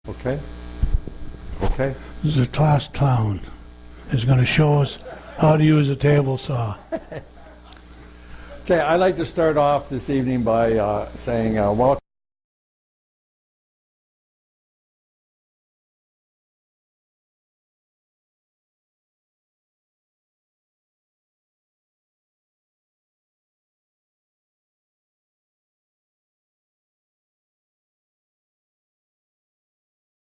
Okay? Okay? The class clown is going to show us how to use a table saw. Okay, I'd like to start off this evening by saying welcome.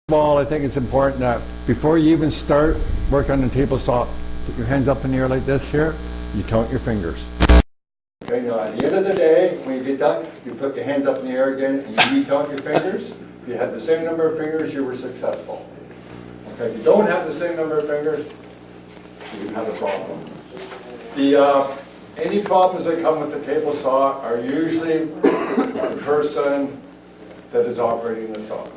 First of all, I think it's important that before you even start work on the table saw, put your hands up in the air like this here, you count your fingers. Okay, now at the end of the day, when you get done, you put your hands up in the air again and you count your fingers. If you had the same number of fingers, you were successful. Okay, if you don't have the same number of fingers, you can have a problem. Any problems that come with the table saw are usually the person that is operating the saw.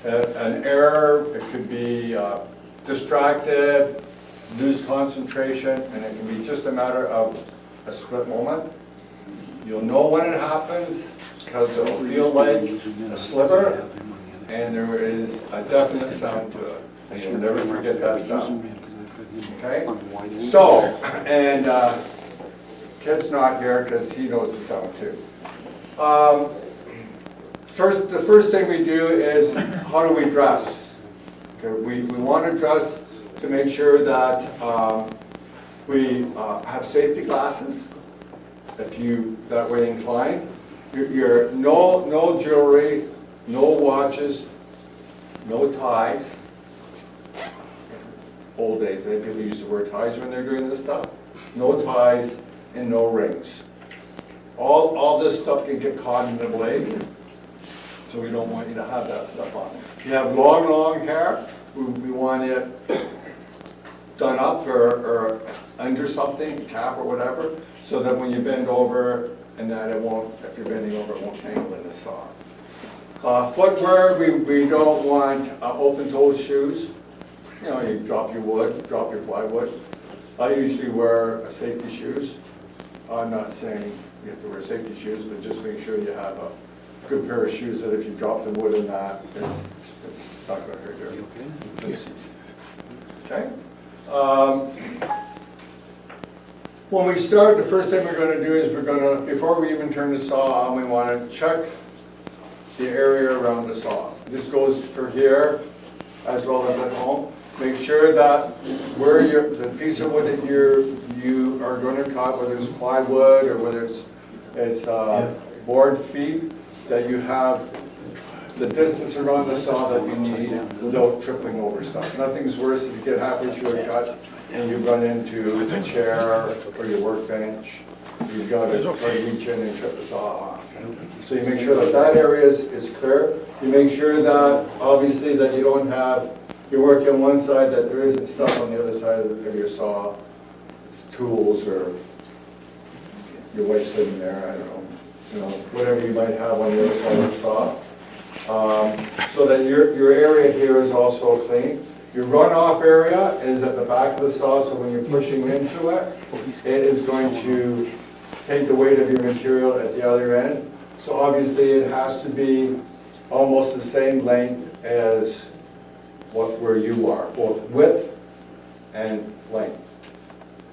An error, it could be distracted, lose concentration, and it can be just a matter of a split moment. You'll know when it happens because it'll feel like a sliver, and there is a definite sound to it, and you'll never forget that sound. Okay? So, and Kid's not here because he knows the sound too. The first thing we do is, how do we dress? Okay, we want to dress to make sure that we have safety glasses, if you that way inclined. No jewelry, no watches, no ties. Old days, I think people used to wear ties when they're doing this stuff. No ties and no rings. All this stuff can get caught in the blade. So we don't want you to have that stuff on. If you have long hair, we want it done up or under something, cap or whatever, so that when you bend over and that it won't, if you're bending over, it won't tangle in the saw. Footwear, we don't want open-toed shoes. You know, you drop your wood, drop your plywood. I usually wear safety shoes. I'm not saying you have to wear safety shoes, but just make sure you have a good pair of shoes that if you drop the wood in that, it's not going to hurt you. Okay? When we start, the first thing we're going to do is before we even turn the saw on, we want to check the area around the saw. This goes for here as well as at home. Make sure that where the piece of wood that you are going to cut, whether it's plywood or whether it's board feet, that you have the distance around the saw that you need without tripping over stuff. Nothing's worse than to get halfway through a cut and you run into a chair or your workbench. You've got to try to reach in and trip the saw off. So you make sure that that area is clear. You make sure that, obviously, that you don't have, you're working on one side, that there isn't stuff on the other side of your saw, tools or your wife sitting there, I don't know. You know, whatever you might have on the other side of the saw. So that your area here is also clean. Your runoff area is at the back of the saw, so when you're pushing into it, it is going to take the weight of your material at the other end. So obviously it has to be almost the same length as where you are, both width and length.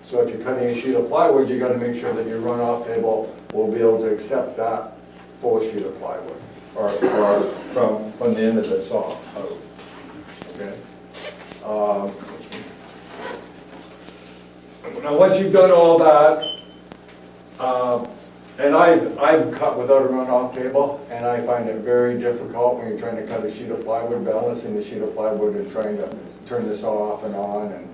So if you're cutting a sheet of plywood, you've got to make sure that your runoff table will be able to accept that full sheet of plywood, or from the end of the saw out. Okay. Now once you've done all that, and I've cut without a runoff table, and I find it very difficult when you're trying to cut a sheet of plywood, balancing the sheet of plywood and trying to turn the saw off and on, and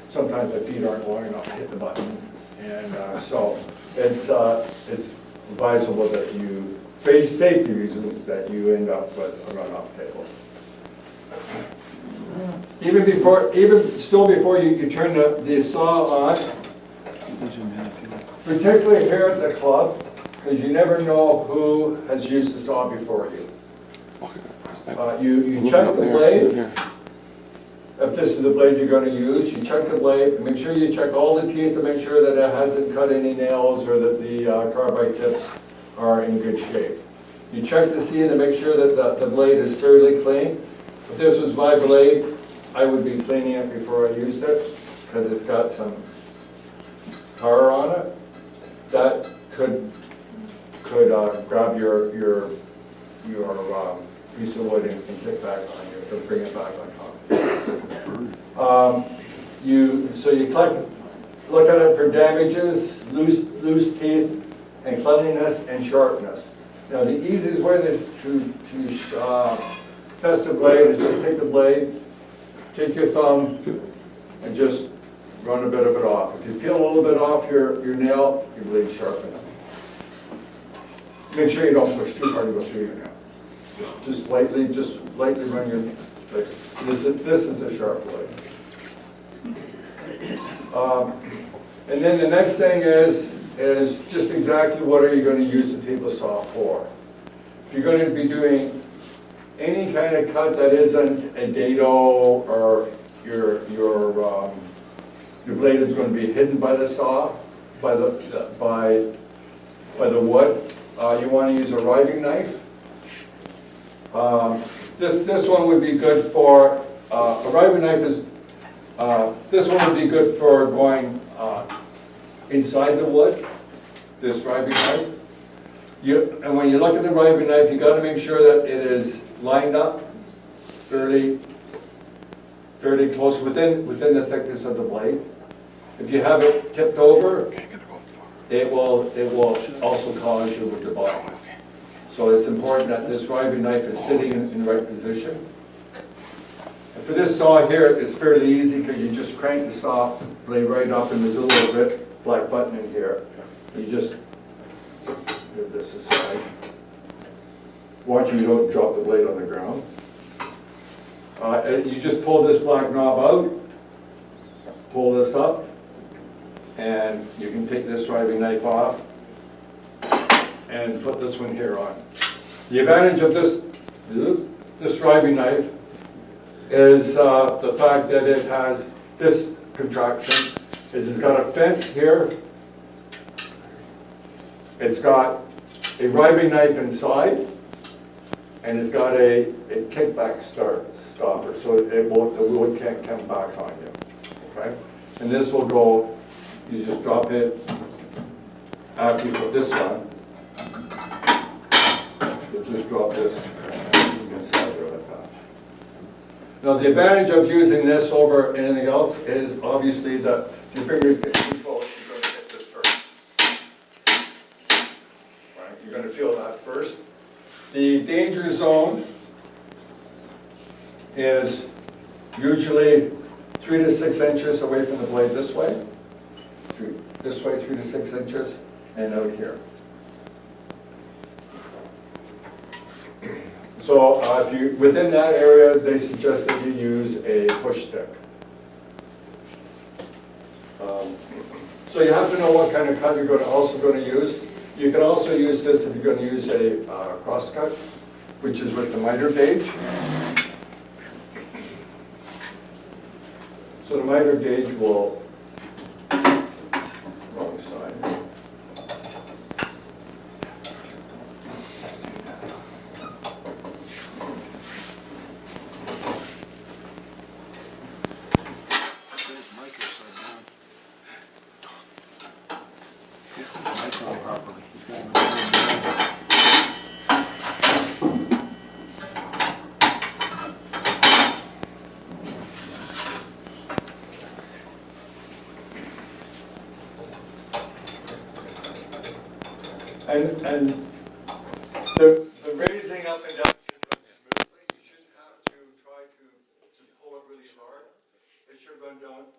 sometimes the feet aren't long enough to hit the button, and so it's advisable that you face safety reasons that you end up with a runoff table. Even still before you turn the saw on, particularly here at the club, because you never know who has used the saw before you. You check the blade. If this is the blade you're going to use, you check the blade, make sure you check all the teeth to make sure that it hasn't cut any nails or that the carbide tips are in good shape. You check to see to make sure that the blade is fairly clean. If this was my blade, I would be cleaning it before I used it, because it's got some tar on it. That could grab your piece of wood and kick back on you, or bring it back on top. So you look at it for damages, loose teeth, and cleanliness and sharpness. Now the easiest way to test a blade is just take the blade, take your thumb, and just run a bit of it off. If you peel a little bit off your nail, your blade's sharp enough. Make sure you don't push too hard to go through your nail. Just lightly run your blade. This is a sharp blade. And then the next thing is just exactly what are you going to use the table saw for. If you're going to be doing any kind of cut that isn't a dado, or your blade is going to be hidden by the saw, by the wood, you want to use a riving knife. This one would be good for a riving knife is. This one would be good for going inside the wood, this riving knife. And when you look at the riving knife, you got to make sure that it is lined up fairly close within the thickness of the blade. If you have it tipped over, it will also cause you to bottom. So it's important that this riving knife is sitting in the right position. For this saw here, it's fairly easy because you just crank the saw blade right up, and there's a little bit black button in here. You just move this aside. Watch you don't drop the blade on the ground. You just pull this black knob out, pull this up, and you can take this riving knife off and put this one here on. The advantage of this riving knife is the fact that it has this contraption. It's got a fence here. It's got a riving knife inside, and it's got a kickback stopper, so the wood can't come back on you. Okay, and this will go. You just drop it after you put this on. You just drop this inside there like that. Now the advantage of using this over anything else is obviously that your fingers get too close, you're going to hit this first. Right? You're going to feel that first. The danger zone is usually 3 to 6 inches away from the blade this way. This way, 3 to 6 inches, and out here. So if you within that area, they suggest that you use a push stick. So you have to know what kind of cut you're also going to use. You can also use this if you're going to use a cross cut, which is with the miter gauge. So the miter gauge will wrong side. And the raising up and down should run smoothly. You shouldn't have to try to pull it really hard. It should run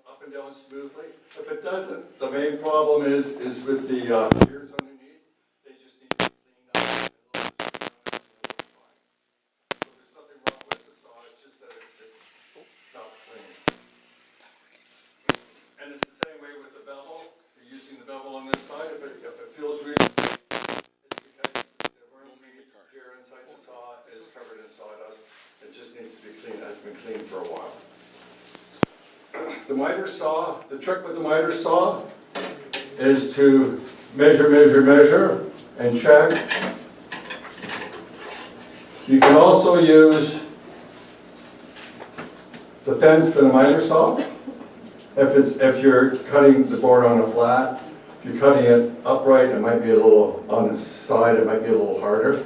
up and down smoothly. If it doesn't, the main problem is with the gears underneath. They just need to be cleaned up and a little bit fine. So there's nothing wrong with the saw. It's just that it's not clean. And it's the same way with the bevel. If you're using the bevel on this side, if it feels really here inside the saw is covered in sawdust. It just needs to be cleaned. It's been cleaned for a while. The miter saw, the trick with the miter saw is to measure, and check You can also use the fence for the miter saw. If you're cutting the board on a flat, if you're cutting it upright, it might be a little, on the side, it might be a little harder.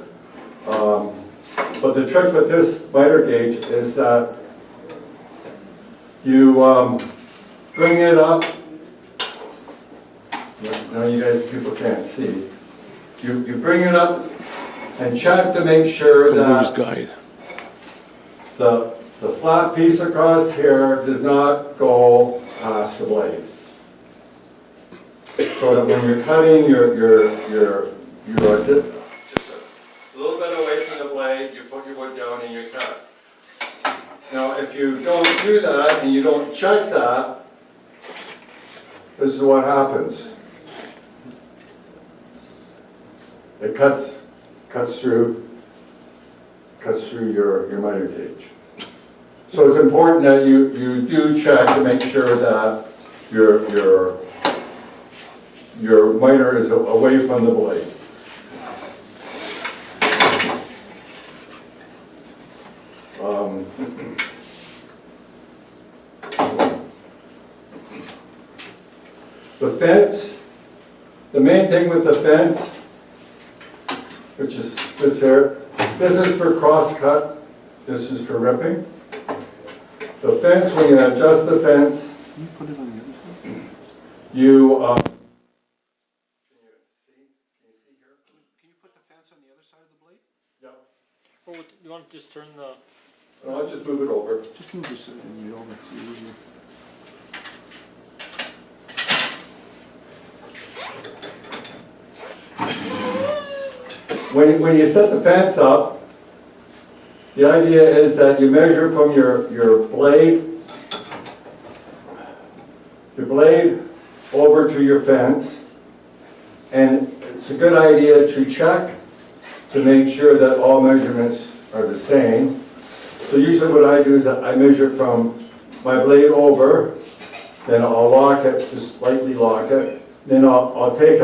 But the trick with this miter gauge is that you bring it up. Now you guys, people can't see. You bring it up and check to make sure that the flat piece across here does not go past the blade. So that when you're cutting, you're just a little bit away from the blade, you put your wood down and you cut. Now if you don't do that and you don't check that, this is what happens. It cuts through your miter gauge. So it's important that you do check to make sure that your miter is away from the blade. The fence, the main thing with the fence, which is this here, this is for cross cut, this is for ripping. The fence, when you adjust the fence, you Can you put the fence on the other side of the blade? yeah. Or you want to just turn the... No, I'll just move it over. Just move this over. When you set the fence up, the idea is that you measure from your blade over to your fence, and it's a good idea to check to make sure that all measurements are the same. So usually what I do is I measure from my blade over, then I'll lock it, just lightly lock it, then I'll take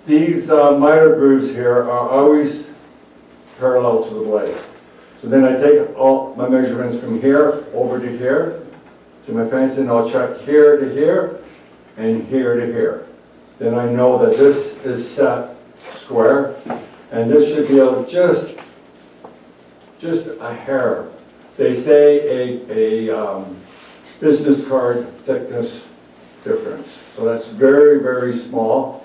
these miter grooves here are always parallel to the blade. So then I take all my measurements from here over to here, to my fence, and I'll check here to here, and here to here. Then I know that this is set square, and this should be able just a hair. They say a business card thickness difference. So that's very, very small.